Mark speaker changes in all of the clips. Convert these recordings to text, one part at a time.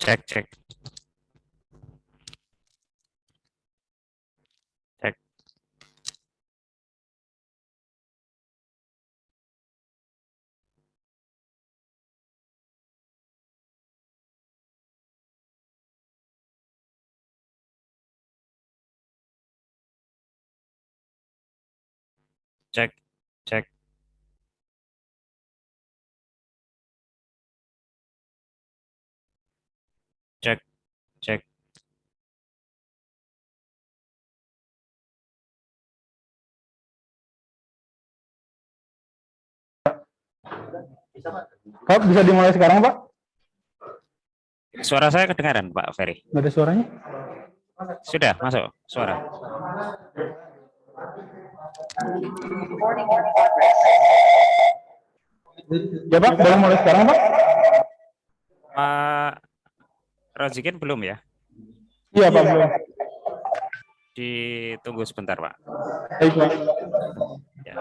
Speaker 1: Cek, cek, cek, cek, cek, cek, cek.
Speaker 2: Pak, bisa dimulai sekarang, Pak?
Speaker 1: Suara saya kedengaran, Pak Ferry.
Speaker 2: Nggak ada suaranya?
Speaker 1: Sudah masuk suara.
Speaker 2: Ya, Pak, boleh mulai sekarang, Pak?
Speaker 1: Pak Rozikin belum ya?
Speaker 2: Iya, Pak, belum.
Speaker 1: Ditunggu sebentar, Pak.
Speaker 2: Baik, Pak.
Speaker 1: Ya.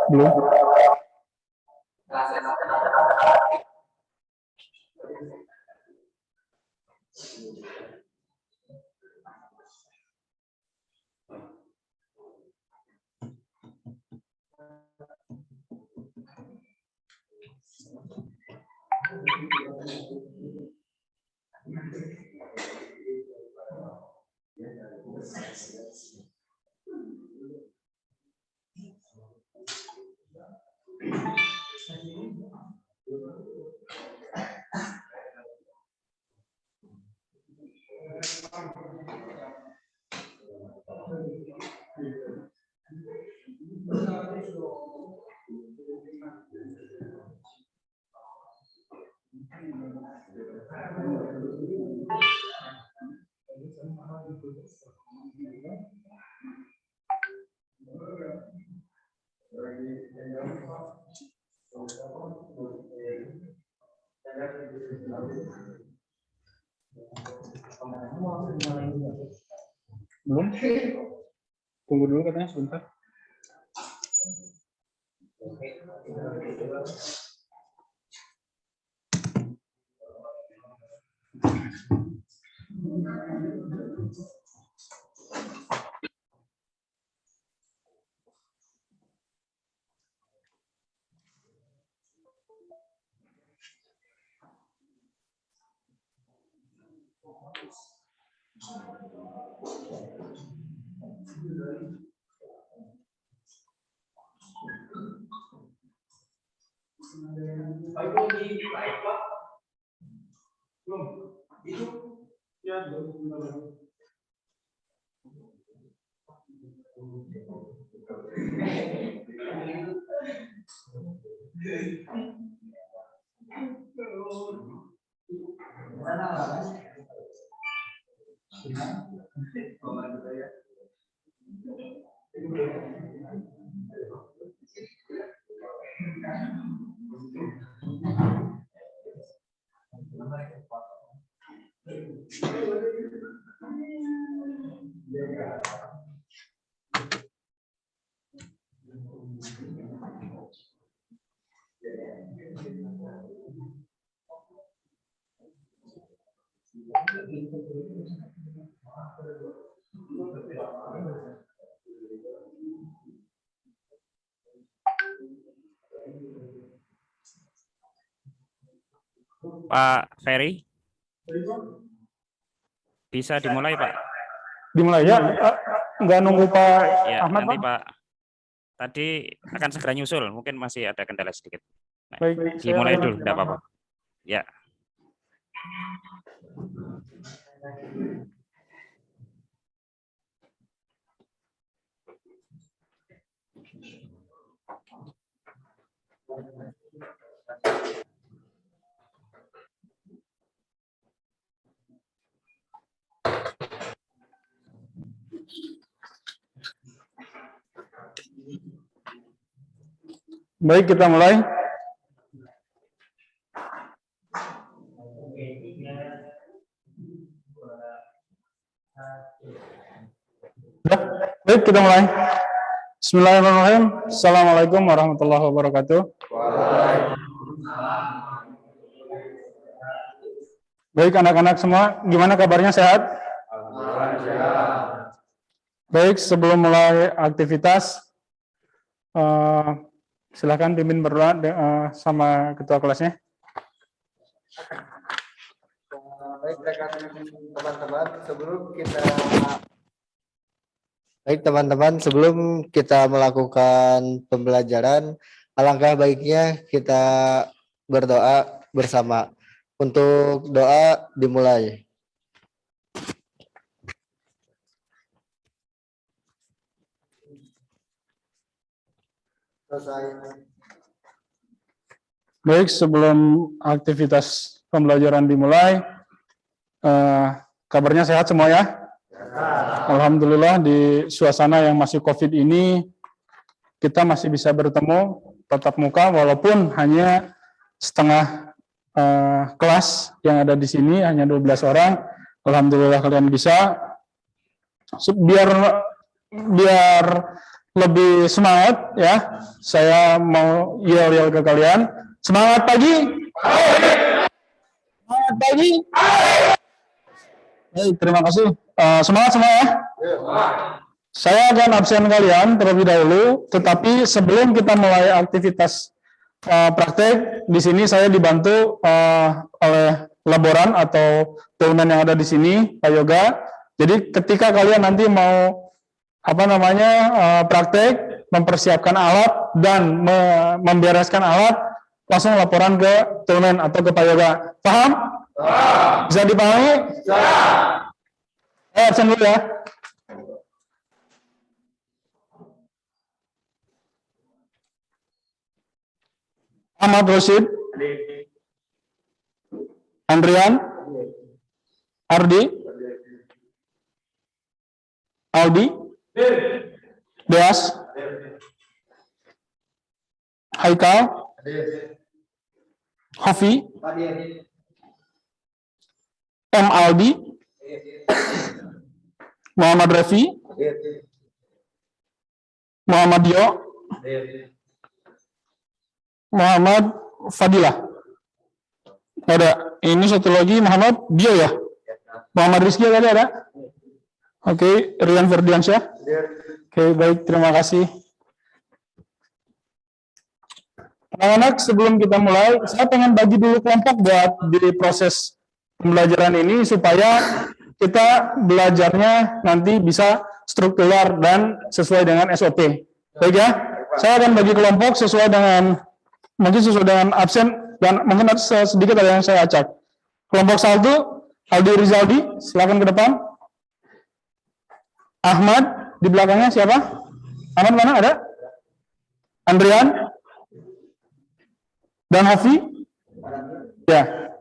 Speaker 2: Belum. Belum. Tunggu dulu katanya sebentar.
Speaker 1: Pak Ferry, bisa dimulai, Pak?
Speaker 2: Dimulai ya? Nggak nunggu Pak
Speaker 1: Ya,
Speaker 2: Ahmad,
Speaker 1: nanti
Speaker 2: Pak?
Speaker 1: Pak. Tadi akan segera nyusul, mungkin masih ada kendala sedikit. Nah,
Speaker 2: Baik, saya
Speaker 1: dimulai
Speaker 2: langsung.
Speaker 1: dulu, enggak apa-apa. Ya.
Speaker 2: Baik, kita mulai. Baik, kita mulai. Bismillahirrahmanirrahim. Assalamualaikum warahmatullahi wabarakatuh. Baik, anak-anak semua, gimana kabarnya, sehat? Baik, sebelum mulai aktivitas, silakan pimpin berdoa sama ketua kelasnya.
Speaker 3: Baik teman-teman, sebelum kita melakukan pembelajaran, alangkah baiknya kita berdoa bersama. Untuk doa dimulai.
Speaker 2: Baik, sebelum aktivitas pembelajaran dimulai, kabarnya sehat semua ya? Alhamdulillah, di suasana yang masih COVID ini, kita masih bisa bertemu tatap muka, walaupun hanya setengah kelas yang ada di sini, hanya 12 orang. Alhamdulillah kalian bisa. Biar lebih semangat ya, saya mau yel-yel ke kalian. Semangat pagi. Semangat pagi. Baik, terima kasih. Semangat semua ya. Saya akan absen kalian terlebih dahulu, tetapi sebelum kita mulai aktivitas praktek, di sini saya dibantu oleh laboran atau turunan yang ada di sini, Pak Yoga. Jadi ketika kalian nanti mau praktek, mempersiapkan alat dan membereskan alat, langsung laporan ke turunan atau ke Pak Yoga. Paham? Bisa dipahami? Bisa. Absen dulu ya. Ahmad Rosid, Andrian, Ardi, Aldi, Deas, Haikal, Hafi, M. Aldi, Muhammad Refi, Muhammad Dio, Muhammad Fadilah. Ada. Ini satu lagi Muhammad Bio ya. Muhammad Rizky tadi ada. Oke, Rian Ferdiansyah. Oke, baik, terima kasih. Anak-anak, sebelum kita mulai, saya pengen bagi dulu kelompok buat di proses pembelajaran ini supaya kita belajarnya nanti bisa struktural dan sesuai dengan SOP. Baik ya? Saya akan bagi kelompok sesuai dengan absen dan mungkin sedikit ada yang saya acak. Kelompok 1, Aldi Rizaldi, silakan ke depan. Ahmad, di belakangnya siapa? Ahmad mana ada? Andrian dan Hafi? Ya.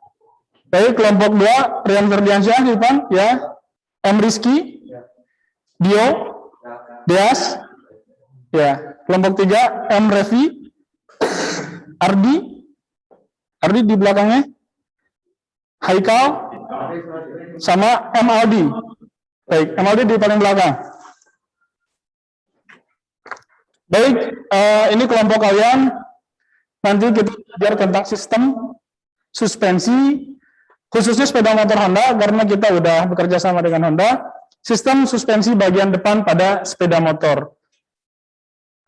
Speaker 2: Baik, kelompok 2, Rian Ferdiansyah di depan, ya. M. Rizky, Dio, Deas, ya. Kelompok 3, M. Revi, Ardi di belakangnya, Haikal, sama M. Aldi. Baik, M. Aldi di paling belakang. Baik, ini kelompok kalian. Nanti kita belajar tentang sistem suspensi, khususnya sepeda motor Honda, karena kita udah bekerja sama dengan Honda, sistem suspensi bagian depan pada sepeda motor.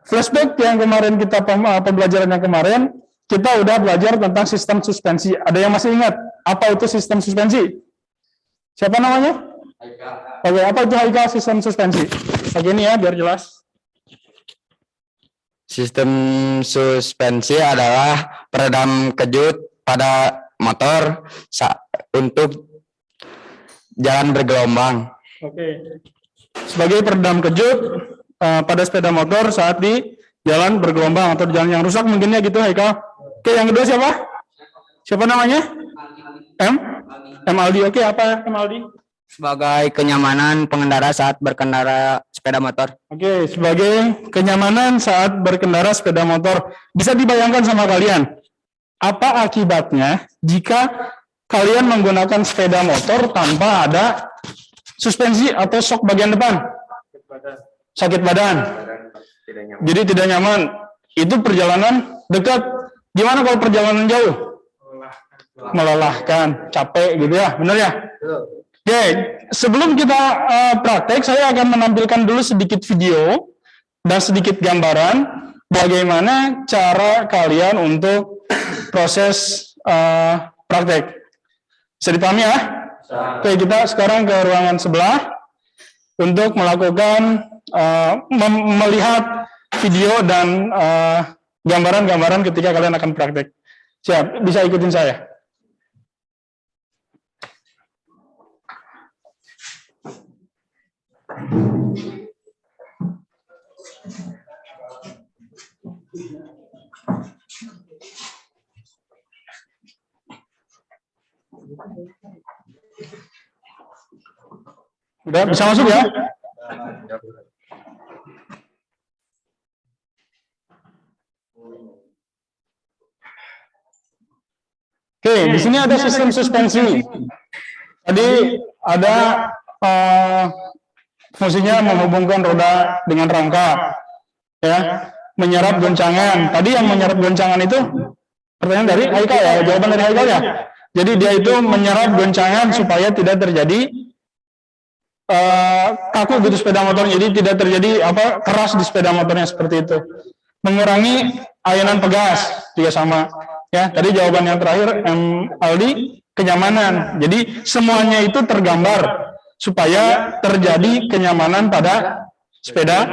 Speaker 2: Flashback yang kemarin kita pembelajaran yang kemarin, kita udah belajar tentang sistem suspensi. Ada yang masih ingat apa itu sistem suspensi? Siapa namanya? Haikal. Oke, apa itu Haikal sistem suspensi? Oke, ini ya biar jelas.
Speaker 4: Sistem suspensi adalah peredam kejut pada motor untuk jalan bergelombang.
Speaker 2: Oke. Sebagai peredam kejut pada sepeda motor saat di jalan bergelombang atau di jalan yang rusak mungkinnya gitu, Haikal. Oke, yang kedua siapa? Siapa namanya? M. Aldi. Oke, apa M. Aldi?
Speaker 4: Sebagai kenyamanan pengendara saat berkendara sepeda motor.
Speaker 2: Oke, sebagai kenyamanan saat berkendara sepeda motor, bisa dibayangkan sama kalian, apa akibatnya jika kalian menggunakan sepeda motor tanpa ada suspensi atau sok bagian depan? Sakit badan. Jadi tidak nyaman. Itu perjalanan dekat. Gimana kalau perjalanan jauh? Melelahkan, capek gitu ya, benar ya? Oke, sebelum kita praktek, saya akan menampilkan dulu sedikit video dan sedikit gambaran bagaimana cara kalian untuk proses praktek. Bisa dipahami ya? Oke, kita sekarang ke ruangan sebelah untuk melakukan melihat video dan gambaran-gambaran ketika kalian akan praktek. Siap, bisa ikutin saya. Udah bisa masuk ya? Oke, di sini ada sistem suspensi. Tadi ada fungsinya menghubungkan roda dengan rangka, ya, menyerap goncangan. Tadi yang menyerap goncangan itu pertanyaan dari Haikal ya, jawaban dari Haikal ya. Jadi dia itu menyerap goncangan supaya tidak terjadi kaku gitu sepeda motornya, jadi tidak terjadi keras di sepeda motornya seperti itu. Mengurangi ayanan pegas juga sama. Ya, tadi jawaban yang terakhir Aldi kenyamanan. Jadi semuanya itu tergambar supaya terjadi kenyamanan pada sepeda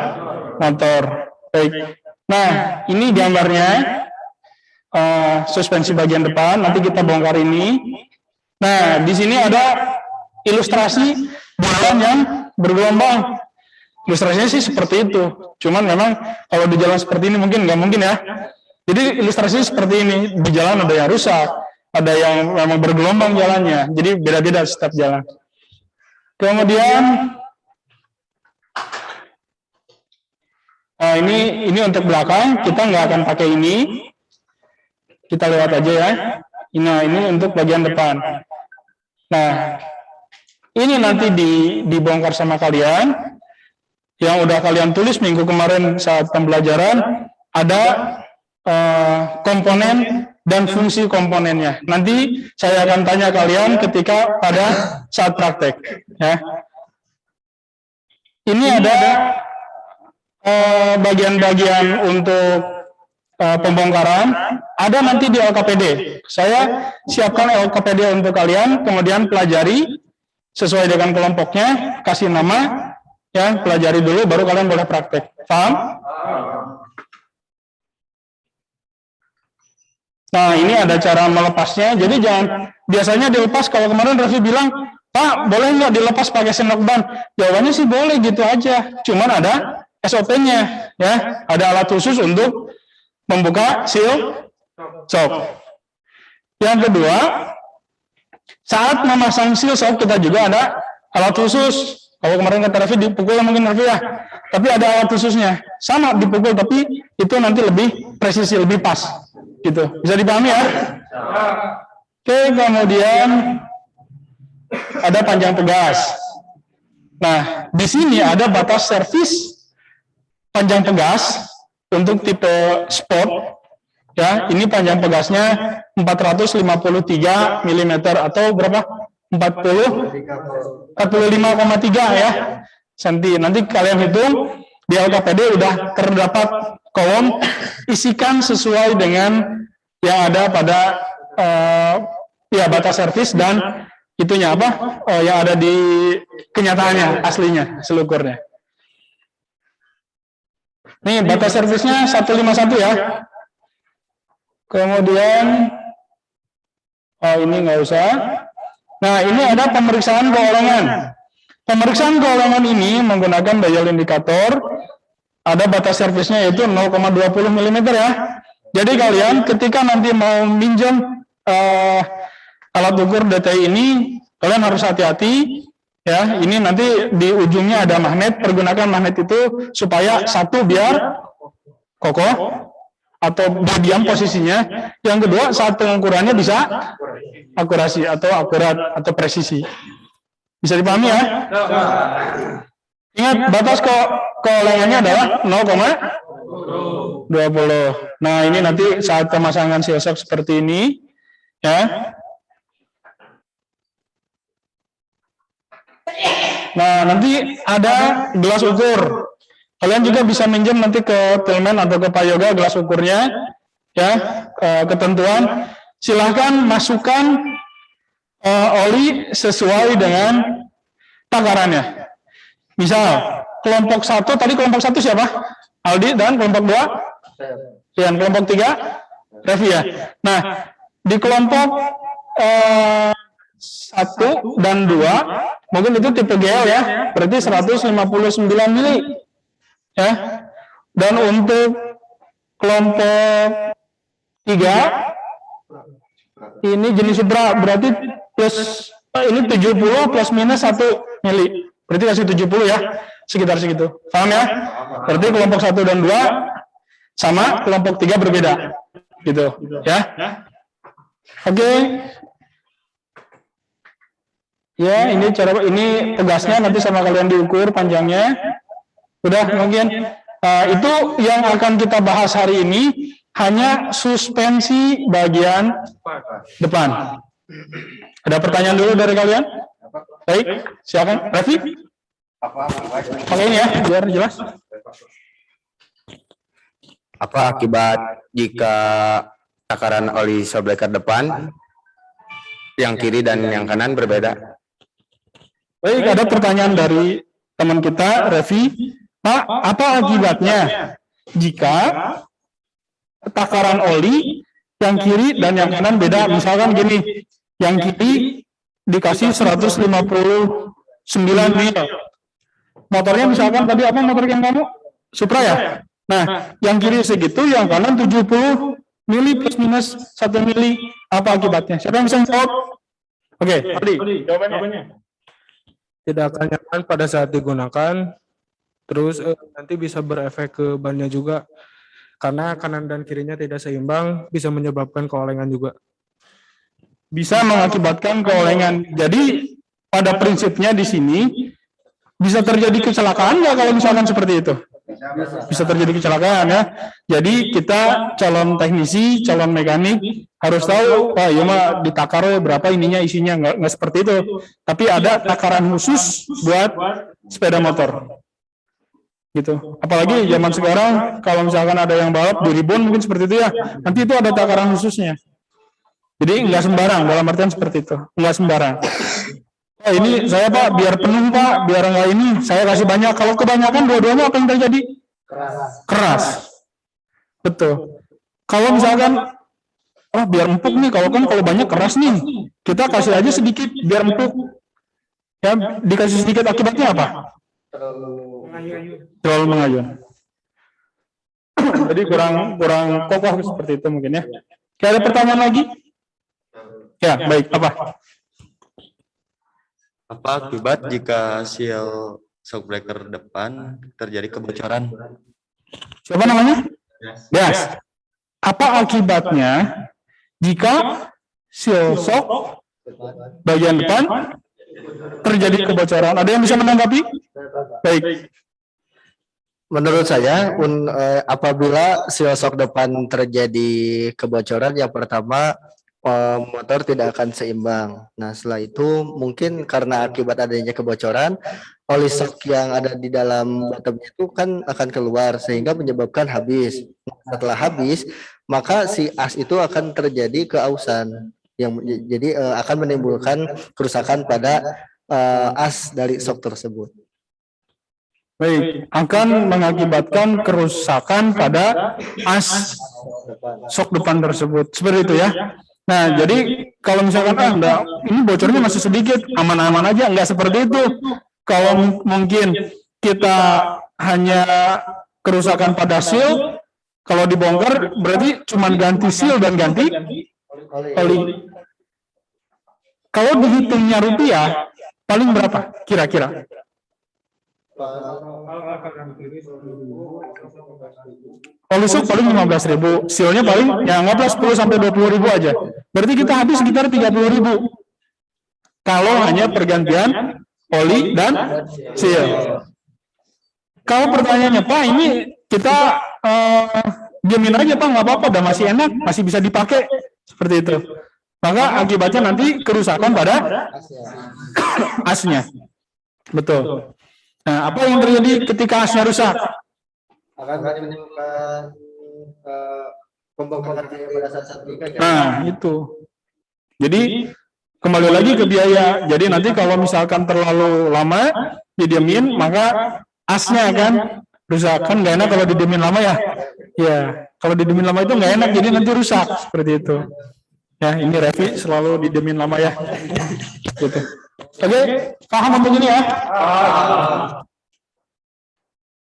Speaker 2: motor. Baik. Nah, ini gambarnya suspensi bagian depan. Nanti kita bongkar ini. Nah, di sini ada ilustrasi jalan yang bergelombang. Ilustrasinya sih seperti itu. Cuman memang kalau di jalan seperti ini mungkin nggak mungkin ya. Jadi ilustrasinya seperti ini. Di jalan ada yang rusak, ada yang memang bergelombang jalannya. Jadi beda-beda setiap jalan. Kemudian ini untuk belakang, kita nggak akan pakai ini. Kita lewat aja ya. Ini untuk bagian depan. Nah, ini nanti dibongkar sama kalian. Yang udah kalian tulis minggu kemarin saat pembelajaran, ada komponen dan fungsi komponennya. Nanti saya akan tanya kalian ketika pada saat praktek. Ya. Ini ada bagian-bagian untuk pembongkaran. Ada nanti di LKPD. Saya siapkan LKPD untuk kalian, kemudian pelajari sesuai dengan kelompoknya, kasih nama, ya pelajari dulu, baru kalian boleh praktek. Paham? Nah, ini ada cara melepasnya. Jadi jangan, biasanya dilepas, kalau kemarin Raffi bilang, Pak, boleh nggak dilepas pakai sendok ban? Jawabannya sih boleh gitu aja. Cuman ada SOP-nya, ya. Ada alat khusus untuk membuka seal shock. Yang kedua, saat memasang seal shock kita juga ada alat khusus. Kalau kemarin kata Raffi dipukul mungkin Raffi ya. Tapi ada alat khususnya. Sama dipukul, tapi itu nanti lebih presisi, lebih pas. Gitu, bisa dipahami ya? Oke, kemudian ada panjang pegas. Nah, di sini ada batas servis panjang pegas untuk tipe sport. Ya, ini panjang pegasnya 453 mm atau berapa? 45,3 ya senti. Nanti kalian hitung di LKPD udah terdapat kolom, isikan sesuai dengan yang ada pada ya batas servis dan itunya apa yang ada di kenyataannya aslinya selukurnya. Nih batas servisnya 151 ya. Kemudian ini nggak usah. Nah ini ada pemeriksaan keolongan. Pemeriksaan keolongan ini menggunakan dial indikator. Ada batas servisnya yaitu 0,20 mm ya. Jadi kalian ketika nanti mau minjem alat ukur DTI ini, kalian harus hati-hati Ya, ini nanti di ujungnya ada magnet. Pergunakan magnet itu supaya satu biar kokoh atau diam posisinya. Yang kedua, saat pengukurannya bisa akurasi atau akurat atau presisi. Bisa dipahami ya? Ingat, batas keolengannya adalah 0,20. Nah, ini nanti saat pemasangan seal shock seperti ini, ya. Nah, nanti ada gelas ukur. Kalian juga bisa minjem nanti ke Tilman atau ke Pak Yoga gelas ukurnya, ya, ketentuan. Silahkan masukkan oli sesuai dengan takarannya. Misal, kelompok 1, tadi kelompok 1 siapa? Aldi, dan kelompok 2? Dan kelompok 3? Revi ya. Nah, di kelompok 1 dan 2, mungkin itu tipe GL ya, berarti 159 mili. Ya. Dan untuk kelompok 3, ini jenis Supra, berarti plus ini 70 plus minus 1 mili. Berarti kasih 70 ya, sekitar segitu. Paham ya? Berarti kelompok 1 dan 2 sama, kelompok 3 berbeda. Gitu, ya. Oke. Ya, ini cara ini tegasnya nanti sama kalian diukur panjangnya. Udah mungkin itu yang akan kita bahas hari ini, hanya suspensi bagian depan. Ada pertanyaan dulu dari kalian? Baik, silakan. Revi? Pakai ini ya, biar jelas.
Speaker 4: Apa akibat jika takaran oli shock breaker depan yang kiri dan yang kanan berbeda?
Speaker 2: Baik, ada pertanyaan dari teman kita, Revi. Pak, apa akibatnya jika takaran oli yang kiri dan yang kanan beda? Misalkan gini, yang kiri dikasih 159 mil. Motornya misalkan tadi apa motor yang kamu? Supra ya? Nah, yang kiri segitu, yang kanan 70 mili plus minus 1 mili. Apa akibatnya? Siapa yang bisa jawab? Oke, Aldi, jawabannya.
Speaker 5: Tidak akan nyaman pada saat digunakan, terus nanti bisa berefek ke bannya juga, karena kanan dan kirinya tidak seimbang, bisa menyebabkan keolengan juga.
Speaker 2: Bisa mengakibatkan keolengan. Jadi pada prinsipnya di sini bisa terjadi kecelakaan nggak kalau misalkan seperti itu? Bisa terjadi kecelakaan ya. Jadi kita calon teknisi, calon mekanik harus tahu, wah ya mah ditakar berapa ininya isinya, nggak seperti itu. Tapi ada takaran khusus buat sepeda motor. Gitu. Apalagi zaman sekarang kalau misalkan ada yang balap di ribbon mungkin seperti itu ya. Nanti itu ada takaran khususnya. Jadi nggak sembarang, dalam artian seperti itu, nggak sembarang. Oh, ini saya Pak, biar penuh Pak, biar nggak ini, saya kasih banyak. Kalau kebanyakan dua-duanya apa yang terjadi? Keras. Betul. Kalau misalkan, oh biar empuk nih, kalau banyak keras nih, kita kasih aja sedikit biar empuk. Ya, dikasih sedikit akibatnya apa? Terlalu mengayun. Jadi kurang kokoh seperti itu mungkin ya. Oke, ada pertanyaan lagi? Ya, baik. Apa?
Speaker 6: Apa akibat jika seal shock breaker depan terjadi kebocoran?
Speaker 2: Siapa namanya? Yes. Apa akibatnya jika seal shock bagian depan terjadi kebocoran? Ada yang bisa menanggapi? Baik.
Speaker 3: Menurut saya, apabila seal shock depan terjadi kebocoran, yang pertama motor tidak akan seimbang. Nah, setelah itu mungkin karena akibat adanya kebocoran, oli shock yang ada di dalam bottomnya itu kan akan keluar sehingga menyebabkan habis. Setelah habis, maka si as itu akan terjadi keausan yang jadi akan menimbulkan kerusakan pada as dari shock tersebut.
Speaker 2: Baik, akan mengakibatkan kerusakan pada as shock depan tersebut. Seperti itu ya. Nah, jadi kalau misalkan ini bocornya masih sedikit, aman-aman aja, nggak seperti itu. Kalau mungkin kita hanya kerusakan pada seal, kalau dibongkar berarti cuma ganti seal dan ganti oli. Kalau dihitungnya rupiah, paling berapa kira-kira? Oli shock paling 15.000, sealnya paling ya anggaplah 10 sampai 20.000 aja. Berarti kita habis sekitar 30.000. Kalau hanya pergantian oli dan seal. Kalau pertanyaannya, Pak, ini kita diamin aja, Pak, nggak apa-apa, udah masih enak, masih bisa dipakai, seperti itu. Maka akibatnya nanti kerusakan pada asnya. Betul. Nah, apa yang terjadi ketika asnya rusak?
Speaker 3: Akan menimbulkan pembakaran pada saat nikah.
Speaker 2: Nah, itu. Jadi kembali lagi ke biaya. Jadi nanti kalau misalkan terlalu lama didiemin, maka asnya akan rusak. Kan nggak enak kalau didiemin lama ya. Ya, kalau didiemin lama itu nggak enak, jadi nanti rusak seperti itu. Ya, ini Revi selalu didiemin lama ya. Gitu. Oke, paham untuk ini ya?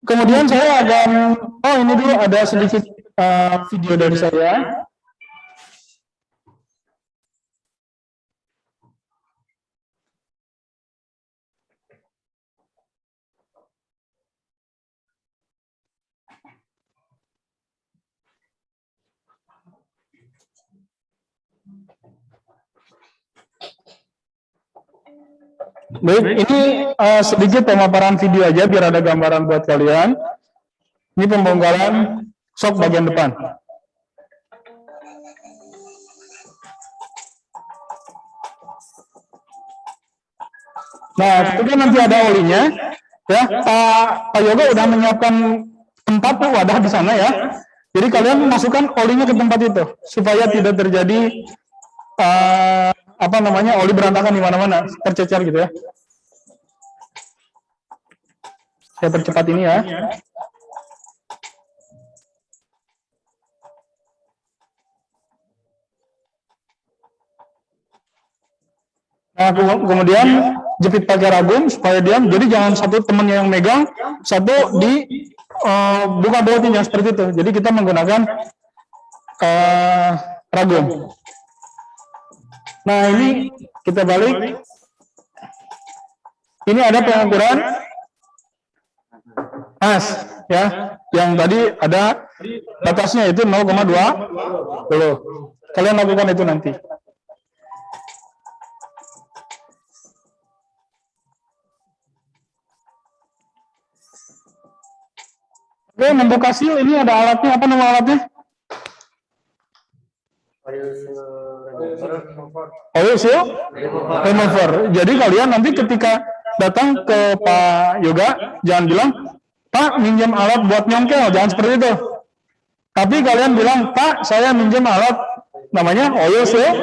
Speaker 2: Kemudian saya akan, ini dulu ada sedikit video dari saya. Baik, ini sedikit pemaparan video aja biar ada gambaran buat kalian. Ini pembongkaran shock bagian depan. Nah, ketika nanti ada olinya, ya Pak Yoga udah menyiapkan tempat wadah di sana ya. Jadi kalian masukkan olinya ke tempat itu supaya tidak terjadi oli berantakan di mana-mana, tercecer gitu ya. Saya percepat ini ya. Nah, kemudian jepit pakai ragum supaya diam. Jadi jangan satu temannya yang megang, satu di buka bautnya seperti itu. Jadi kita menggunakan ragum. Nah, ini kita balik. Ini ada pengukuran as ya. Yang tadi ada batasnya itu 0,20. Kalian lakukan itu nanti. Oke, membuka seal ini ada alatnya. Apa nama alatnya? Oil seal remover. Jadi kalian nanti ketika datang ke Pak Yoga, jangan bilang, Pak, minjem alat buat nyongkel. Jangan seperti itu. Tapi kalian bilang, Pak, saya minjem alat namanya oil seal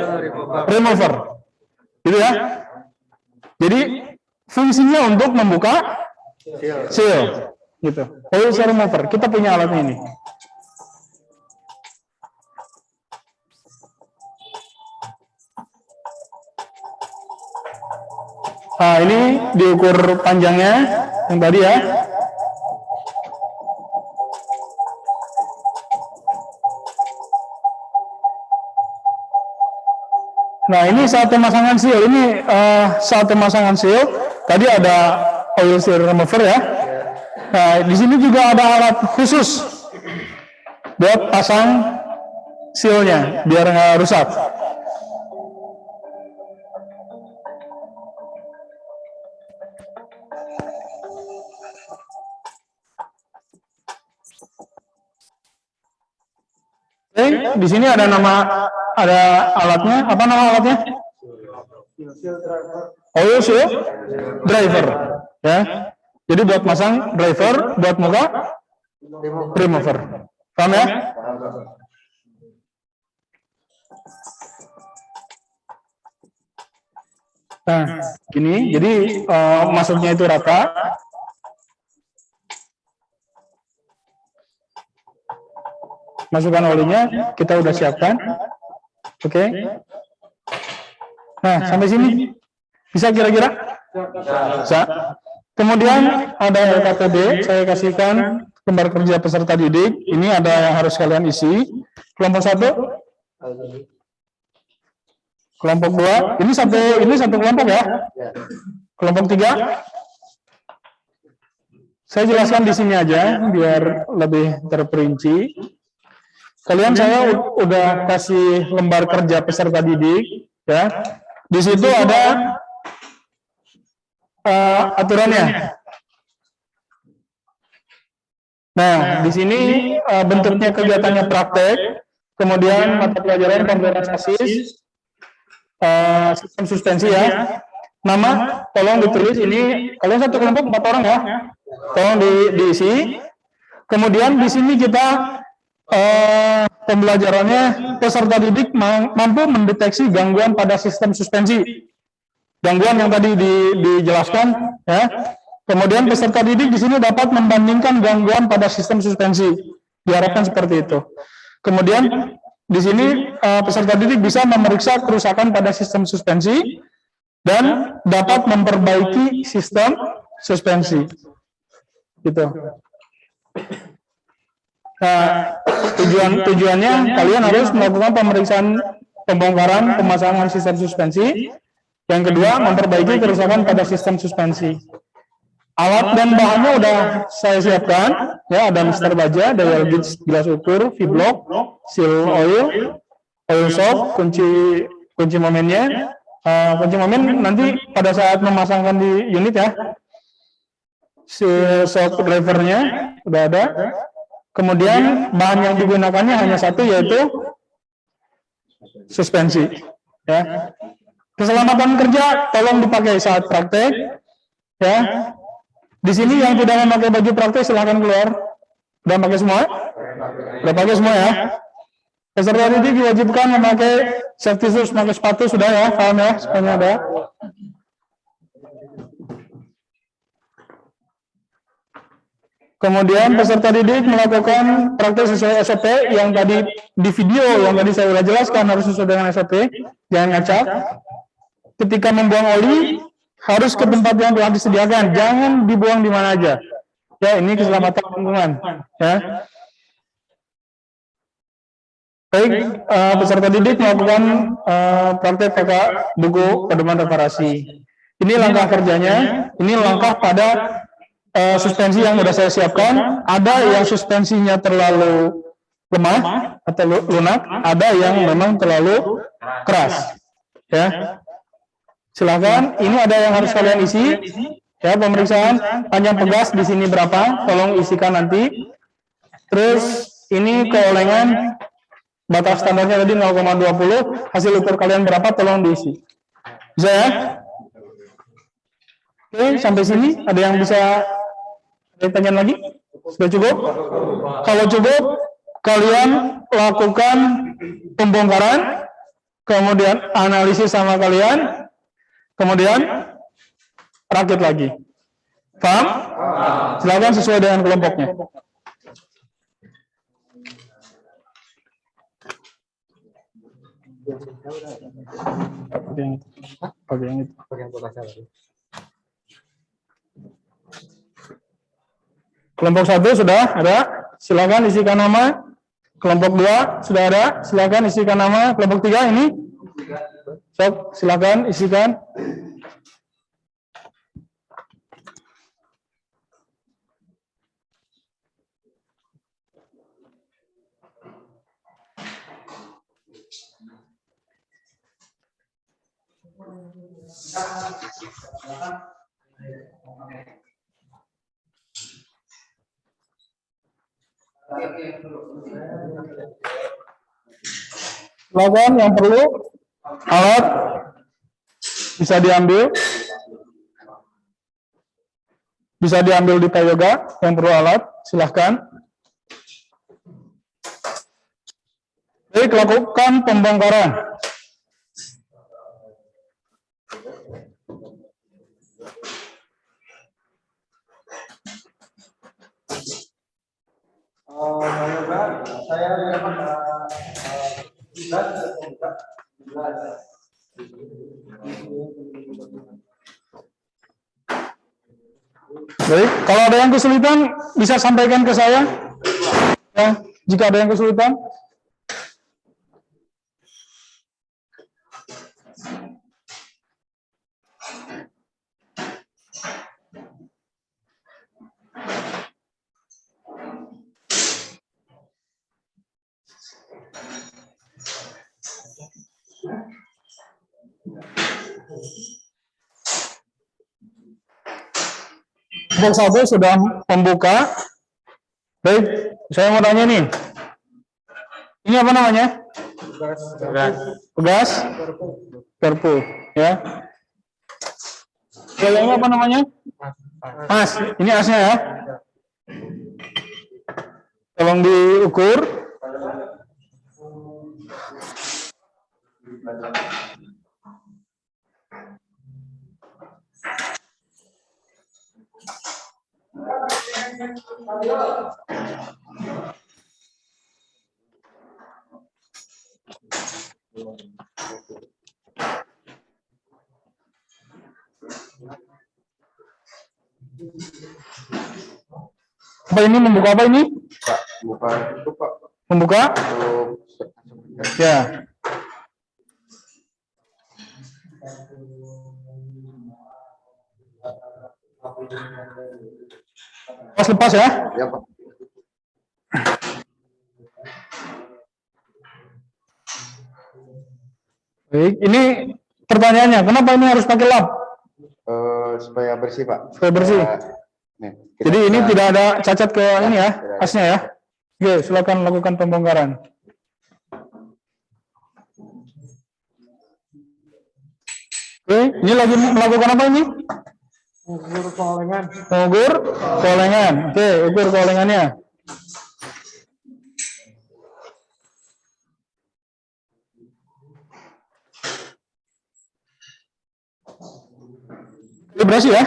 Speaker 2: remover. Gitu ya. Jadi fungsinya untuk membuka seal. Gitu. Oil seal remover. Kita punya alatnya ini. Nah, ini diukur panjangnya yang tadi ya. Nah, ini saat pemasangan seal. Ini saat pemasangan seal. Tadi ada oil seal remover ya. Nah, di sini juga ada alat khusus buat pasang sealnya biar nggak rusak. Oke, di sini ada alatnya. Apa nama alatnya? Oil seal driver. Ya. Jadi buat pasang driver, buat muka remover. Paham ya? Nah, gini. Jadi masuknya itu rata. Masukkan olinya, kita udah siapkan. Oke. Nah, sampai sini bisa kira-kira? Bisa. Kemudian ada LKPD, saya kasihkan gambar kerja peserta didik. Ini ada yang harus kalian isi. Kelompok 1, kelompok 2. Ini satu kelompok ya. Kelompok 3. Saya jelaskan di sini aja biar lebih terperinci. Kalian saya udah kasih lembar kerja peserta didik, ya. Di situ ada aturannya. Nah, di sini bentuknya kegiatannya praktek, kemudian mata pelajaran pembelajaran sistem suspensi ya. Nama tolong ditulis ini, kalian satu kelompok 4 orang ya. Tolong diisi. Kemudian di sini kita pembelajarannya peserta didik mampu mendeteksi gangguan pada sistem suspensi. Gangguan yang tadi dijelaskan ya. Kemudian peserta didik di sini dapat membandingkan gangguan pada sistem suspensi. Diharapkan seperti itu. Kemudian di sini peserta didik bisa memeriksa kerusakan pada sistem suspensi dan dapat memperbaiki sistem suspensi. Gitu. Nah, tujuannya kalian harus melakukan pemeriksaan pembongkaran pemasangan sistem suspensi. Yang kedua, memperbaiki kerusakan pada sistem suspensi. Alat dan bahannya udah saya siapkan, ya, ada mister baja, dial gauge gelas ukur, V-block, seal oil, oil soap, kunci momennya. Kunci momen nanti pada saat memasangkan di unit ya. Seal shock drivernya udah ada. Kemudian bahan yang digunakannya hanya satu, yaitu suspensi. Ya. Keselamatan kerja tolong dipakai saat praktek. Ya. Di sini yang tidak memakai baju praktek silahkan keluar. Udah pakai semua? Udah pakai semua ya. Peserta didik diwajibkan memakai safety shoes, memakai sepatu sudah ya, paham ya, semuanya ada. Kemudian peserta didik melakukan praktek sesuai SOP yang tadi di video, yang tadi saya sudah jelaskan harus sesuai dengan SOP, jangan ngacak. Ketika membuang oli, harus ke tempat yang telah disediakan, jangan dibuang di mana aja. Ya, ini keselamatan lingkungan. Ya. Baik, peserta didik melakukan praktek pakai buku pedoman reparasi. Ini langkah kerjanya, ini langkah pada suspensi yang sudah saya siapkan. Ada yang suspensinya terlalu lemah atau lunak, ada yang memang terlalu keras. Ya. Silakan, ini ada yang harus kalian isi. Ya, pemeriksaan panjang pegas di sini berapa? Tolong isikan nanti. Terus ini keolengan batas standarnya tadi 0,20. Hasil ukur kalian berapa? Tolong diisi. Bisa ya? Oke, sampai sini ada yang bisa ditanya lagi? Sudah cukup? Kalau cukup, kalian lakukan pembongkaran, kemudian analisis sama kalian, kemudian rakit lagi. Paham? Silakan sesuai dengan kelompoknya. Pakai yang itu. Kelompok 1 sudah ada, silakan isikan nama. Kelompok 2 sudah ada, silakan isikan nama. Kelompok 3 ini, sok, silakan isikan. Silakan yang perlu alat bisa diambil di Pak Yoga. Yang perlu alat silahkan. Baik, lakukan pembongkaran. Baik, kalau ada yang kesulitan bisa sampaikan ke saya. Ya, jika ada yang kesulitan. Kelompok satu sudah membuka. Baik, saya mau tanya nih. Ini apa namanya? Tugas. Perpu. Ya. Ini apa namanya? As. Ini asnya ya. Tolong diukur. Apa ini membuka apa ini? Membuka? Ya. Lepas ya?
Speaker 3: Ya, Pak.
Speaker 2: Baik, ini pertanyaannya, kenapa ini harus pakai lap?
Speaker 3: Supaya bersih, Pak.
Speaker 2: Supaya bersih.
Speaker 3: Nih,
Speaker 2: Jadi ini tidak ada cacat ke ini ya, asnya ya. Oke, silakan lakukan pembongkaran. Oke, ini lagi melakukan apa ini?
Speaker 5: Ukur kolengan.
Speaker 2: Mengukur kolengan. Oke, ukur kolengannya. Vibrasi ya.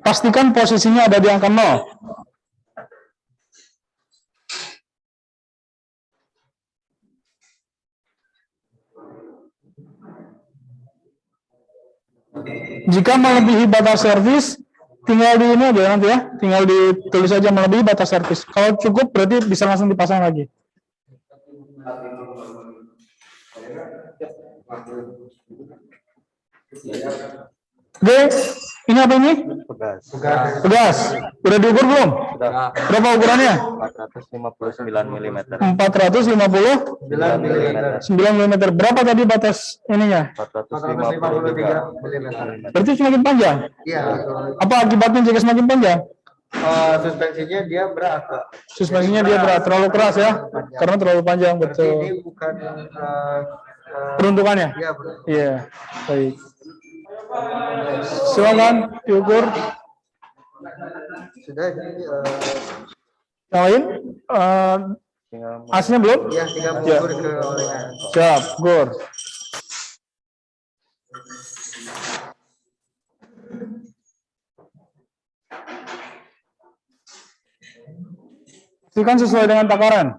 Speaker 2: Pastikan posisinya ada di angka 0. Jika melebihi batas servis, tinggal di ini aja nanti ya, tinggal ditulis aja melebihi batas servis. Kalau cukup berarti bisa langsung dipasang lagi. Oke, ini apa ini? Pegas. Udah diukur belum? Berapa ukurannya?
Speaker 6: 459 mm.
Speaker 2: 459 mm. Berapa tadi batas ininya?
Speaker 6: 453.
Speaker 2: Berarti semakin panjang.
Speaker 3: Iya.
Speaker 2: Apa akibatnya jika semakin panjang?
Speaker 3: Suspensinya dia berat, Pak.
Speaker 2: Suspensinya dia berat, terlalu keras ya, karena terlalu panjang,
Speaker 3: Berarti ini
Speaker 2: betul.
Speaker 3: bukan
Speaker 2: Peruntukannya?
Speaker 3: Iya, benar.
Speaker 2: Iya, baik. Silakan diukur.
Speaker 3: Sudah ini
Speaker 2: Yang lain? Asnya belum?
Speaker 3: ya tinggal
Speaker 2: Ya.
Speaker 3: mengukur ke olengan.
Speaker 2: Siap, ukur. Pastikan sesuai dengan takaran.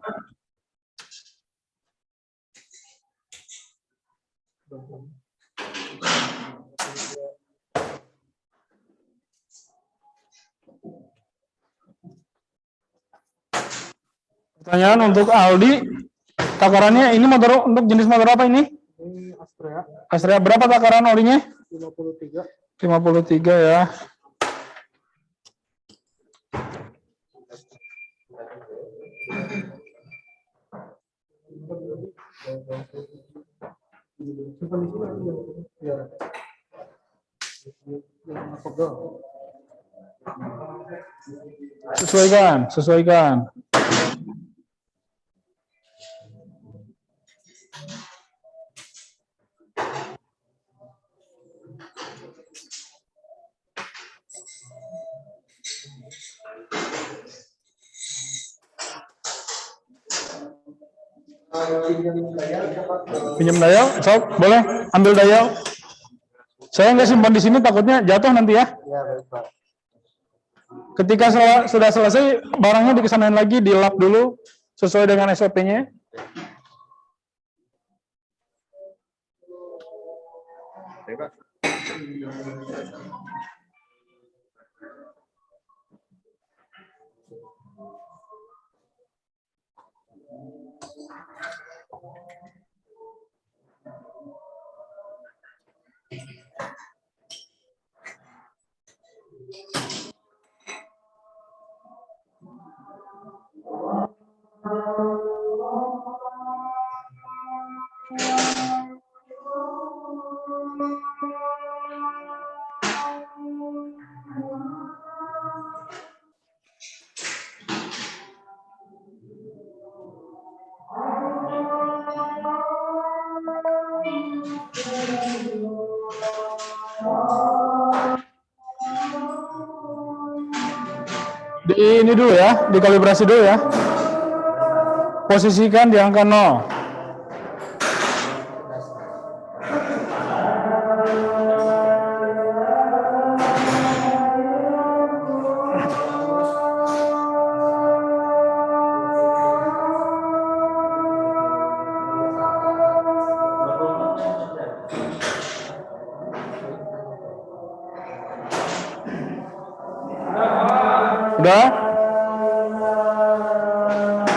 Speaker 2: Pertanyaan untuk Aldi, takarannya ini motor untuk jenis motor apa ini?
Speaker 5: Ini Astrea
Speaker 2: Astrea berapa takaran olinya?
Speaker 5: 53.
Speaker 2: 53 ya. Sesuaikan. Pinjam dayal, sok, boleh ambil dayal. Saya nggak simpan di sini, takutnya jatuh nanti ya.
Speaker 3: Ya, baik, Pak.
Speaker 2: Ketika sudah selesai, barangnya dikesanain lagi, dilap dulu sesuai dengan SOP-nya. Ini dulu ya, dikalibrasi dulu ya. Posisikan di angka 0. Sudah?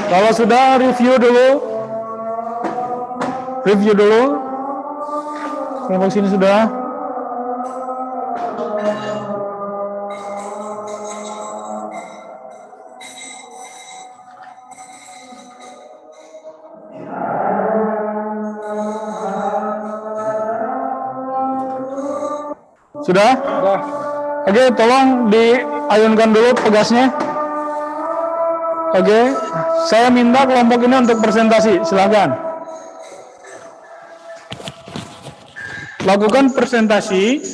Speaker 2: Kalau sudah, review dulu. Review dulu. Kelompok sini sudah. Sudah? Sudah. Oke, tolong diayunkan dulu pegasnya. Oke, saya minta kelompok ini untuk presentasi, silakan. Lakukan presentasi.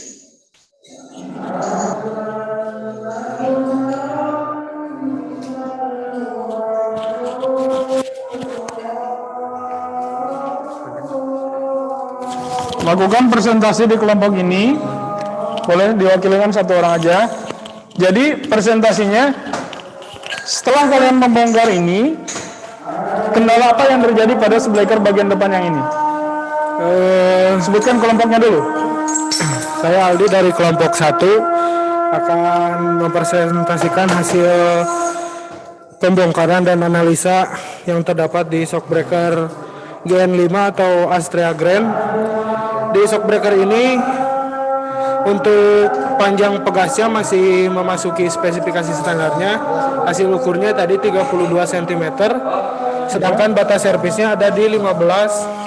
Speaker 2: Lakukan presentasi di kelompok ini. Boleh diwakilkan satu orang aja. Jadi presentasinya, setelah kalian membongkar ini, kendala apa yang terjadi pada sebleker bagian depan yang ini? Sebutkan kelompoknya dulu.
Speaker 5: Saya Aldi dari kelompok 1 akan mempresentasikan hasil pembongkaran dan analisa yang terdapat di shockbreaker GN5 atau Astrea Grand. Di shockbreaker ini untuk panjang pegasnya masih memasuki spesifikasi standarnya. Hasil ukurnya tadi 32 cm, sedangkan batas servisnya ada di 15,13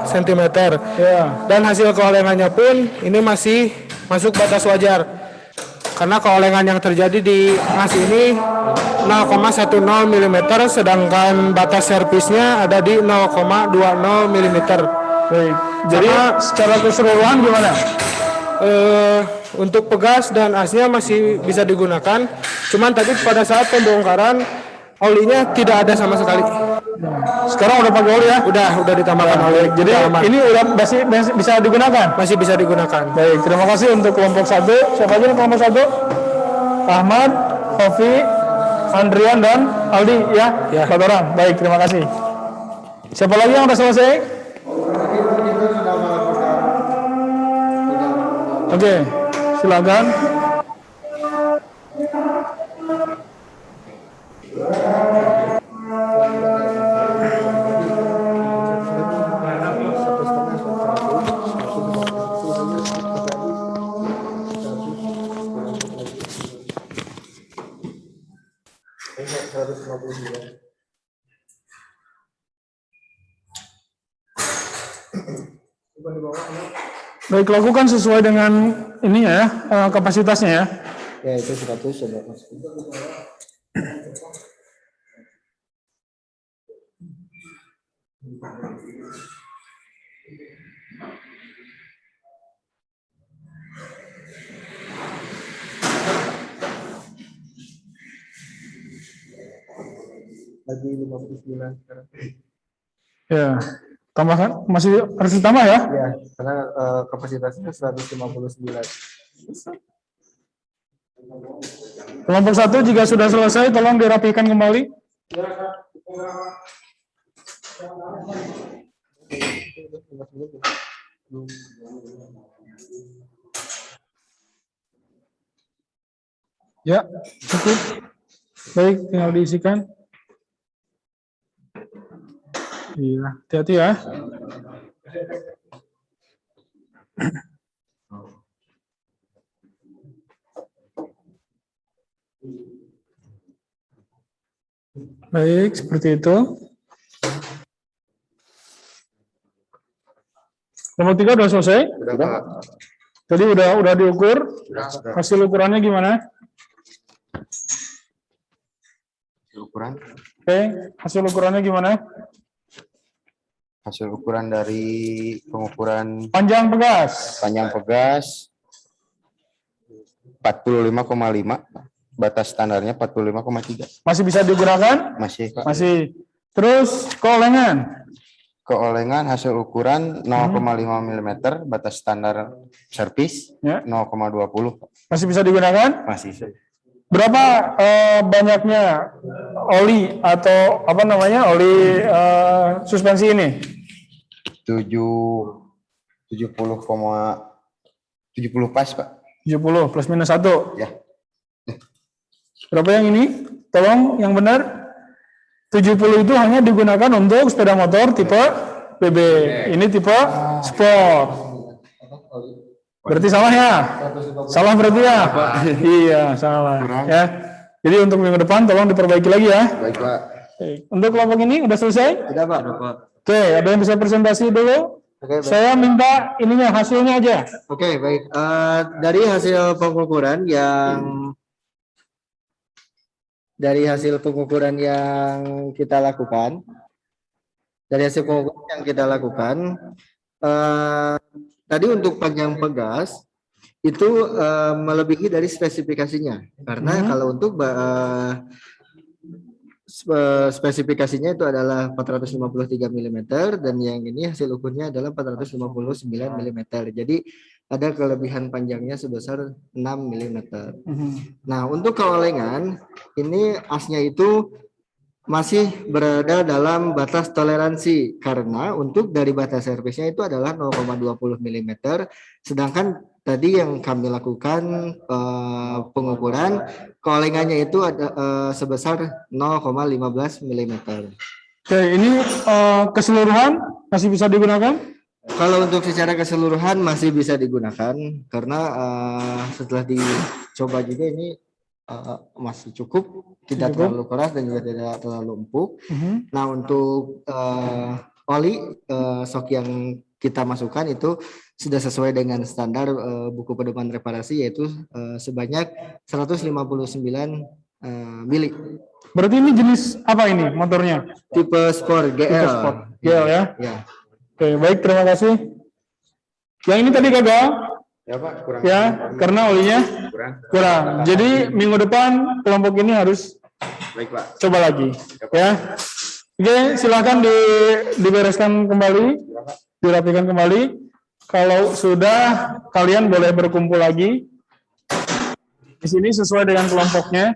Speaker 5: cm. Dan hasil keolengannya pun ini masih masuk batas wajar. Karena keolengan yang terjadi di as ini 0,10 mm, sedangkan batas servisnya ada di 0,20 mm.
Speaker 2: Baik. Jadi secara keseluruhan gimana?
Speaker 5: Untuk pegas dan asnya masih bisa digunakan, cuman tadi pada saat pembongkaran olinya tidak ada sama sekali.
Speaker 2: Sekarang udah pakai oli ya?
Speaker 5: Udah ditambahkan oli.
Speaker 2: Jadi ini udah masih bisa digunakan?
Speaker 5: Masih bisa digunakan.
Speaker 2: Baik, terima kasih untuk kelompok 1. Siapa aja nih kelompok 1? Ahmad, Ovi, Andrian, dan Aldi ya?
Speaker 5: Ya.
Speaker 2: 4 orang. Baik, terima kasih. Siapa lagi yang udah selesai? Oke, silakan. Baik, lakukan sesuai dengan ini ya, kapasitasnya ya.
Speaker 3: Ya, itu 100 sudah masuk. Lagi 59 sekarang.
Speaker 2: Ya, tambahkan, masih harus ditambah ya?
Speaker 3: Ya, karena kapasitasnya 159.
Speaker 2: Kelompok 1 jika sudah selesai, tolong dirapikan kembali. Ya, cukup. Baik, tinggal diisikan. Iya, hati-hati ya. Baik, seperti itu. Nomor 3 udah selesai? Tadi udah diukur. Hasil ukurannya gimana?
Speaker 4: Ukuran
Speaker 2: Oke, hasil ukurannya gimana?
Speaker 4: hasil ukuran dari pengukuran
Speaker 2: Panjang pegas.
Speaker 4: panjang pegas 45,5 batas standarnya 45,3.
Speaker 2: Masih bisa digunakan?
Speaker 4: Masih, Pak.
Speaker 2: Masih. Terus keolengan?
Speaker 4: Keolengan hasil ukuran 0,5 mm, batas standar servis
Speaker 2: Ya.
Speaker 4: 0,20.
Speaker 2: Masih bisa digunakan?
Speaker 4: Masih.
Speaker 2: Berapa banyaknya oli atau apa namanya oli suspensi ini?
Speaker 4: 70 pas, Pak.
Speaker 2: 70 plus minus 1.
Speaker 4: Ya.
Speaker 2: Berapa yang ini? Tolong yang benar. 70 itu hanya digunakan untuk sepeda motor tipe BB. Ini tipe sport. Berarti salah ya? Salah berarti ya? Iya, salah. Ya. Jadi untuk minggu depan tolong diperbaiki lagi ya.
Speaker 3: Baik, Pak.
Speaker 2: Oke. Untuk kelompok ini udah selesai?
Speaker 3: Tidak, Pak.
Speaker 2: Oke, ada yang bisa presentasi dulu?
Speaker 3: Oke, baik.
Speaker 2: Saya minta ininya hasilnya aja.
Speaker 3: Oke, baik. Dari hasil pengukuran yang kita lakukan, tadi untuk panjang pegas itu melebihi dari spesifikasinya, karena kalau untuk spesifikasinya itu adalah 453 mm dan yang ini hasil ukurnya adalah 459 mm. Jadi ada kelebihan panjangnya sebesar 6 mm. Nah, untuk keolengan ini asnya itu masih berada dalam batas toleransi karena untuk dari batas servisnya itu adalah 0,20 mm, sedangkan tadi yang kami lakukan pengukuran keolengannya itu ada sebesar 0,15 mm.
Speaker 2: Oke, ini keseluruhan masih bisa digunakan?
Speaker 3: Kalau untuk secara keseluruhan masih bisa digunakan karena setelah dicoba juga ini masih cukup, tidak terlalu keras dan juga tidak terlalu empuk. Nah, untuk oli sok yang kita masukkan itu sudah sesuai dengan standar buku pedoman reparasi, yaitu sebanyak 159 mili.
Speaker 2: Berarti ini jenis apa ini motornya?
Speaker 3: Tipe Sport GL.
Speaker 2: Tipe Sport GL ya?
Speaker 3: Ya.
Speaker 2: Oke, baik, terima kasih. Yang ini tadi gagal?
Speaker 4: Ya, Pak, kurang.
Speaker 2: Ya, karena olinya kurang. Jadi minggu depan kelompok ini harus
Speaker 4: Baik, Pak.
Speaker 2: coba lagi. Ya. Oke, silakan dibereskan kembali, dirapikan kembali. Kalau sudah, kalian boleh berkumpul lagi. Di sini sesuai dengan kelompoknya.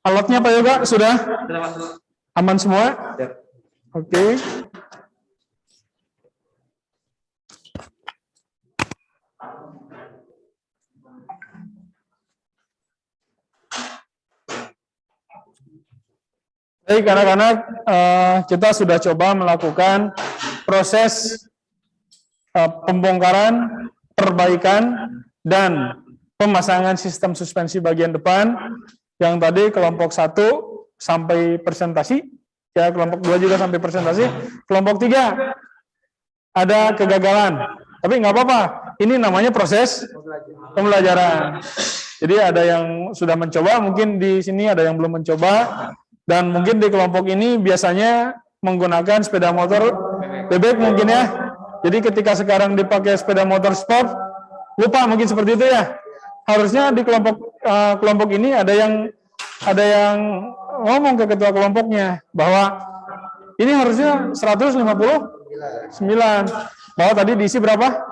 Speaker 2: Alatnya Pak Yoga sudah? Aman semua? Oke. Baik, anak-anak, kita sudah coba melakukan proses pembongkaran, perbaikan, dan pemasangan sistem suspensi bagian depan yang tadi kelompok 1 sampai presentasi, ya kelompok 2 juga sampai presentasi, kelompok 3 ada kegagalan, tapi nggak apa-apa, ini namanya proses pembelajaran. Jadi ada yang sudah mencoba, mungkin di sini ada yang belum mencoba, dan mungkin di kelompok ini biasanya menggunakan sepeda motor bebek mungkin ya. Jadi ketika sekarang dipakai sepeda motor sport, lupa mungkin seperti itu ya. Harusnya di kelompok ini ada yang ngomong ke ketua kelompoknya bahwa ini harusnya 159. Bahwa tadi diisi berapa?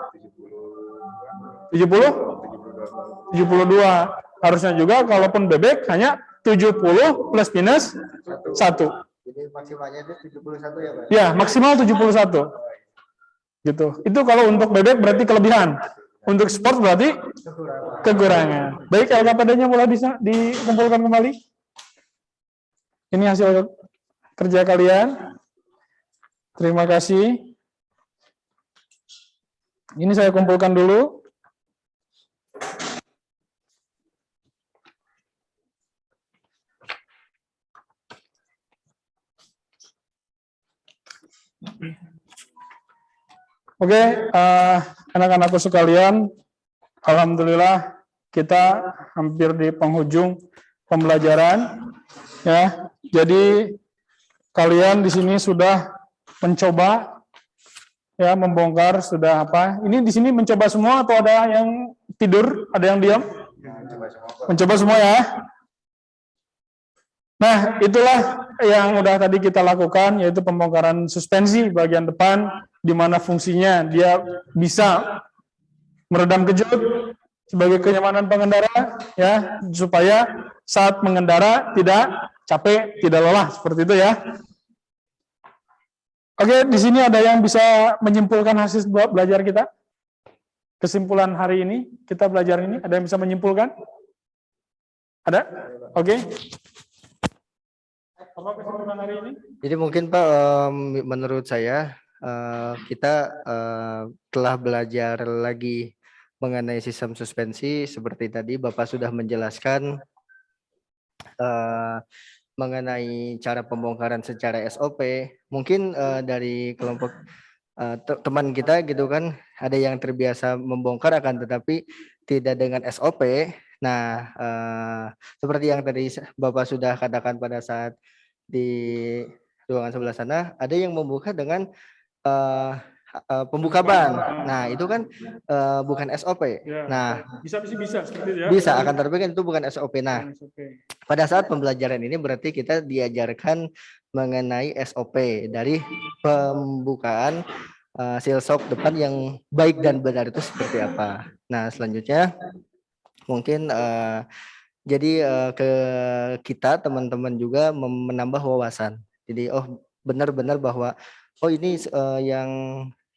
Speaker 2: 70? 72. Harusnya juga kalaupun bebek hanya 70 plus minus 1.
Speaker 3: Jadi maksimalnya itu 71 ya, Pak?
Speaker 2: Ya, maksimal 71. Gitu. Itu kalau untuk bebek berarti kelebihan. Untuk sport berarti kekurangan. Baik, LKPD-nya boleh dikumpulkan kembali. Ini hasil kerja kalian. Terima kasih. Ini saya kumpulkan dulu. Oke, anak-anakku sekalian, alhamdulillah kita hampir di penghujung pembelajaran ya. Jadi kalian di sini sudah mencoba ya membongkar, sudah apa? Ini di sini mencoba semua atau ada yang tidur, ada yang diam? Mencoba semua ya. Nah, itulah yang udah tadi kita lakukan, yaitu pembongkaran suspensi bagian depan, di mana fungsinya dia bisa meredam kejut sebagai kenyamanan pengendara, ya, supaya saat mengendara tidak capek, tidak lelah, seperti itu ya. Oke, di sini ada yang bisa menyimpulkan hasil belajar kita? Kesimpulan hari ini, kita belajar ini, ada yang bisa menyimpulkan? Ada? Oke. Apa kesimpulan hari ini?
Speaker 3: Jadi mungkin Pak, menurut saya kita telah belajar lagi mengenai sistem suspensi seperti tadi Bapak sudah menjelaskan mengenai cara pembongkaran secara SOP. Mungkin dari kelompok teman kita gitu kan, ada yang terbiasa membongkar akan tetapi tidak dengan SOP. Nah, seperti yang tadi Bapak sudah katakan pada saat di ruangan sebelah sana, ada yang membuka dengan pembuka ban. Nah, itu kan bukan SOP.
Speaker 2: Ya.
Speaker 3: Nah,
Speaker 2: Bisa seperti itu ya.
Speaker 3: bisa akan tapi kan itu bukan SOP. Nah,
Speaker 2: Oke.
Speaker 3: pada saat pembelajaran ini berarti kita diajarkan mengenai SOP dari pembukaan seal shock depan yang baik dan benar itu seperti apa. Nah, selanjutnya mungkin jadi ke kita teman-teman juga menambah wawasan. Jadi benar-benar bahwa ini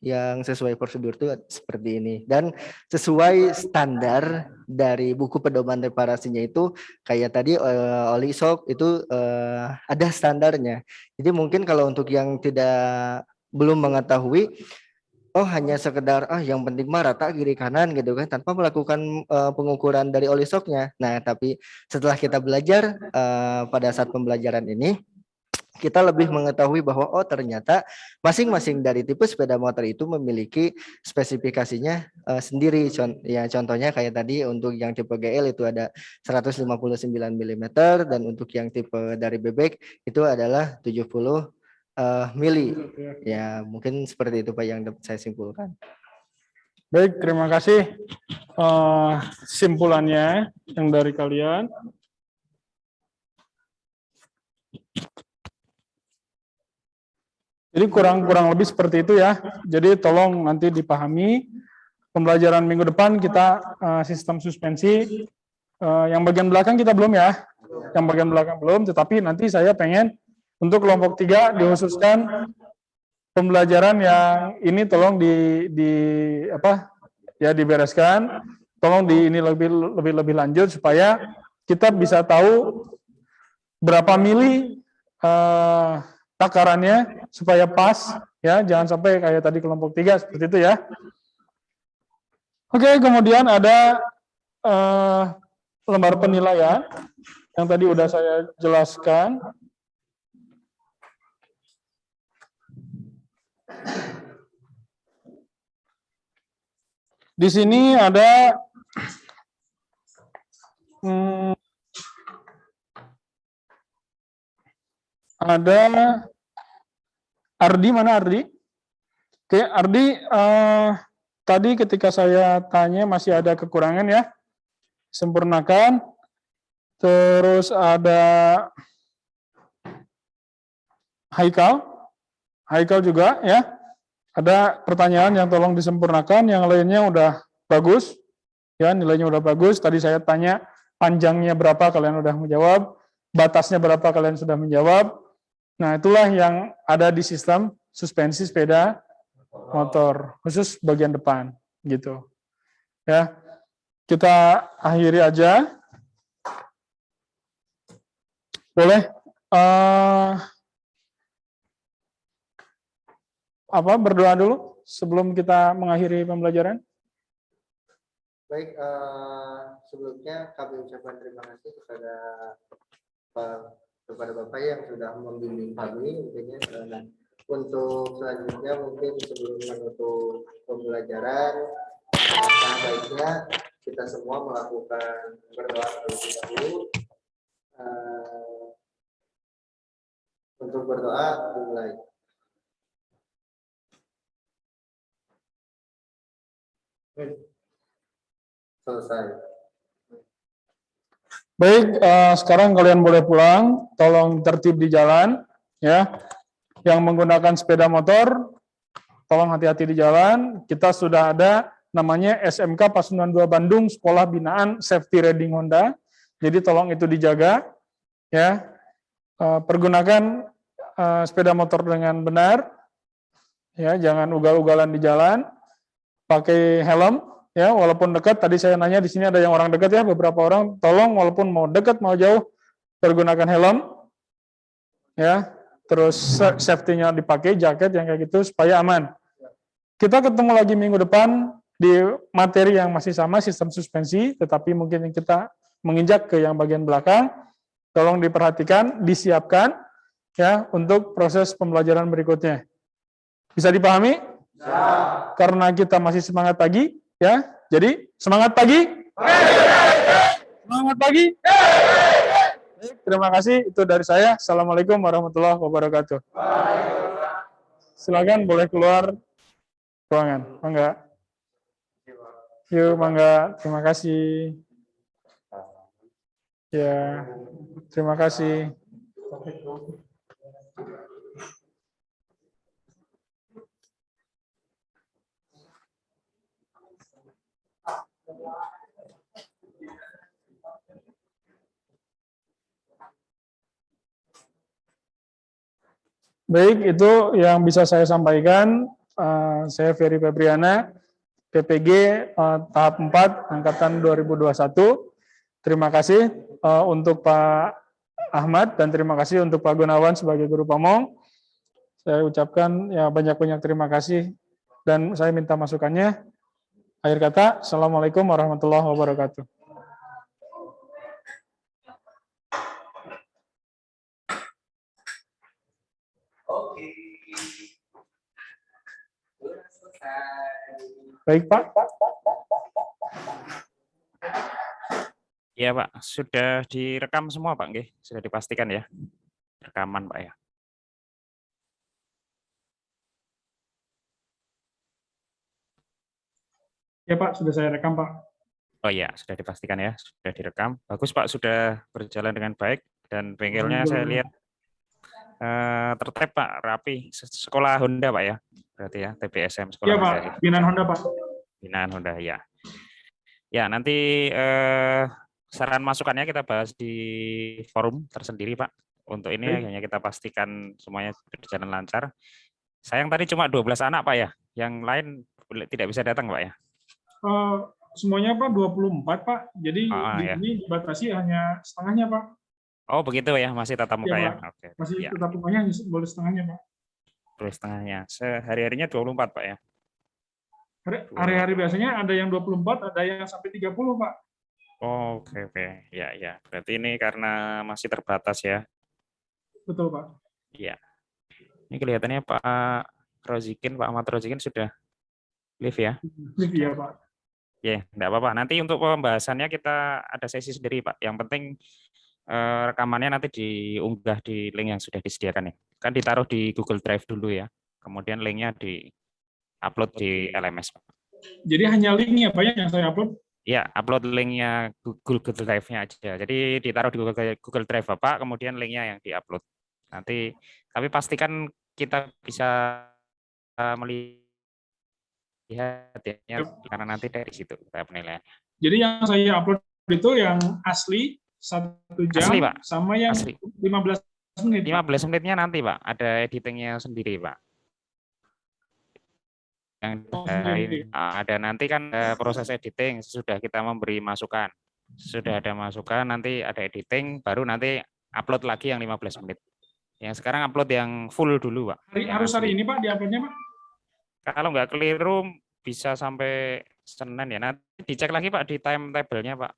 Speaker 3: yang sesuai prosedur itu seperti ini dan sesuai standar dari buku pedoman reparasinya itu kayak tadi oli shock itu ada standarnya. Jadi mungkin kalau untuk yang belum mengetahui hanya sekedar yang penting mah rata kiri kanan gitu kan tanpa melakukan pengukuran dari oli shocknya. Nah, tapi setelah kita belajar pada saat pembelajaran ini kita lebih mengetahui bahwa ternyata masing-masing dari tipe sepeda motor itu memiliki spesifikasinya sendiri. Contohnya kayak tadi untuk yang tipe GL itu ada 159 mm dan untuk yang tipe dari bebek itu adalah 70 mili. Ya, mungkin seperti itu Pak yang dapat saya simpulkan.
Speaker 2: Baik, terima kasih simpulannya yang dari kalian. Jadi kurang lebih seperti itu ya. Jadi tolong nanti dipahami pembelajaran minggu depan kita sistem suspensi. Yang bagian belakang kita belum ya. Yang bagian belakang belum, tetapi nanti saya pengen untuk kelompok 3 dikhususkan pembelajaran yang ini tolong dibereskan, tolong ini lebih lanjut supaya kita bisa tahu berapa mili takarannya supaya pas ya, jangan sampai kayak tadi kelompok 3 seperti itu ya. Oke, kemudian ada lembar penilaian yang tadi udah saya jelaskan. Di sini ada Ardi, mana Ardi? Oke, Ardi, tadi ketika saya tanya masih ada kekurangan ya, sempurnakan. Terus ada Haikal juga ya. Ada pertanyaan yang tolong disempurnakan, yang lainnya udah bagus, ya nilainya udah bagus. Tadi saya tanya panjangnya berapa, kalian udah menjawab, batasnya berapa, kalian sudah menjawab. Nah, itulah yang ada di sistem suspensi sepeda motor, khusus bagian depan, gitu. Ya, kita akhiri aja. Boleh berdoa dulu sebelum kita mengakhiri pembelajaran?
Speaker 3: Baik, sebelumnya kami ucapkan terima kasih kepada Bapak yang sudah membimbing kami. Untuk selanjutnya mungkin sebelum menutup pembelajaran, baiknya kita semua melakukan berdoa terlebih dahulu. Untuk berdoa dimulai. Selesai.
Speaker 2: Baik, sekarang kalian boleh pulang. Tolong tertib di jalan, ya. Yang menggunakan sepeda motor, tolong hati-hati di jalan. Kita sudah ada namanya SMK Pasundan 2 Bandung, Sekolah Binaan Safety Riding Honda. Jadi tolong itu dijaga, ya. Pergunakan sepeda motor dengan benar, ya. Jangan ugal-ugalan di jalan. Pakai helm, ya. Walaupun dekat, tadi saya nanya di sini ada yang orang dekat ya, beberapa orang. Tolong walaupun mau dekat mau jauh, pergunakan helm, ya. Terus safety-nya dipakai, jaket yang kayak gitu supaya aman. Kita ketemu lagi minggu depan di materi yang masih sama, sistem suspensi, tetapi mungkin kita menginjak ke yang bagian belakang. Tolong diperhatikan, disiapkan ya untuk proses pembelajaran berikutnya. Bisa dipahami? Ya. Karena kita masih semangat pagi, ya. Jadi semangat pagi. Semangat pagi. Terima kasih, itu dari saya. Assalamualaikum warahmatullahi wabarakatuh. Silakan boleh keluar ruangan. Mangga. Yuk, mangga. Terima kasih. Ya, terima kasih. Baik, itu yang bisa saya sampaikan. Saya Ferry Febriana, PPG tahap 4 angkatan 2021. Terima kasih untuk Pak Ahmad dan terima kasih untuk Pak Gunawan sebagai guru pamong. Saya ucapkan ya banyak-banyak terima kasih dan saya minta masukannya. Akhir kata, Assalamualaikum warahmatullahi wabarakatuh. Baik, Pak.
Speaker 1: Ya Pak, sudah direkam semua Pak, nggih? Sudah dipastikan ya, rekaman Pak ya.
Speaker 2: Ya Pak, sudah saya rekam Pak.
Speaker 1: Oh iya, sudah dipastikan ya, sudah direkam. Bagus Pak, sudah berjalan dengan baik dan bengkelnya saya lihat tertib Pak, rapi. Sekolah Honda Pak ya, berarti ya, TBSM Sekolah
Speaker 2: Iya Pak,
Speaker 1: Honda.
Speaker 2: binaan Honda Pak.
Speaker 1: Binaan Honda ya. Ya nanti saran masukannya kita bahas di forum tersendiri Pak. Untuk ini hanya kita pastikan semuanya berjalan lancar. Sayang tadi cuma 12 anak Pak ya, yang lain tidak bisa datang Pak ya.
Speaker 2: Semuanya Pak 24 Pak, jadi di sini dibatasi hanya setengahnya Pak.
Speaker 1: Oh begitu ya, masih tatap muka ya.
Speaker 2: Oke. Masih tatap mukanya boleh setengahnya Pak. Boleh
Speaker 1: setengahnya. Sehari-harinya 24 Pak ya.
Speaker 2: Hari-hari biasanya ada yang 24, ada yang sampai 30 Pak.
Speaker 1: Oh, oke. Ya. Berarti ini karena masih terbatas ya.
Speaker 2: Betul Pak.
Speaker 1: Iya. Ini kelihatannya Pak Rozikin, Pak Ahmad Rozikin sudah live ya.
Speaker 2: Live ya Pak.
Speaker 1: Ya, enggak apa-apa. Nanti untuk pembahasannya kita ada sesi sendiri Pak. Yang penting rekamannya nanti diunggah di link yang sudah disediakan ya. Kan ditaruh di Google Drive dulu ya. Kemudian linknya di-upload di LMS Pak.
Speaker 2: Jadi hanya linknya Pak yang saya upload?
Speaker 1: Ya, upload linknya Google Drive-nya aja. Jadi ditaruh di Google Drive Bapak, kemudian linknya yang di-upload. Nanti, tapi pastikan kita bisa melihat ya, karena nanti dari situ penilaiannya.
Speaker 2: Jadi yang saya upload itu yang asli 1 jam
Speaker 1: asli, Pak.
Speaker 2: Sama yang
Speaker 1: asli.
Speaker 2: 15 menit.
Speaker 1: 15 menitnya nanti Pak, ada editingnya sendiri Pak. Yang ada nanti kan proses editing sudah kita memberi masukan. Sudah ada masukan, nanti ada editing, baru nanti upload lagi yang 15 menit. Yang sekarang upload yang full dulu Pak.
Speaker 2: Harus hari ini Pak di-uploadnya Pak?
Speaker 1: Kalau nggak keliru bisa sampai Senin ya. Nanti dicek lagi Pak di timetable-nya Pak.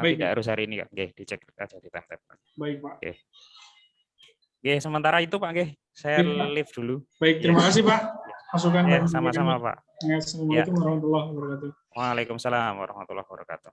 Speaker 1: Tidak harus hari ini Kak. Oke, dicek aja di timetable.
Speaker 2: Baik Pak.
Speaker 1: Oke, sementara itu Pak, saya live dulu.
Speaker 2: Baik, terima kasih Pak. Masukan
Speaker 1: ya, sama-sama Pak.
Speaker 2: Assalamualaikum warahmatullahi wabarakatuh.
Speaker 1: Waalaikumsalam warahmatullahi wabarakatuh.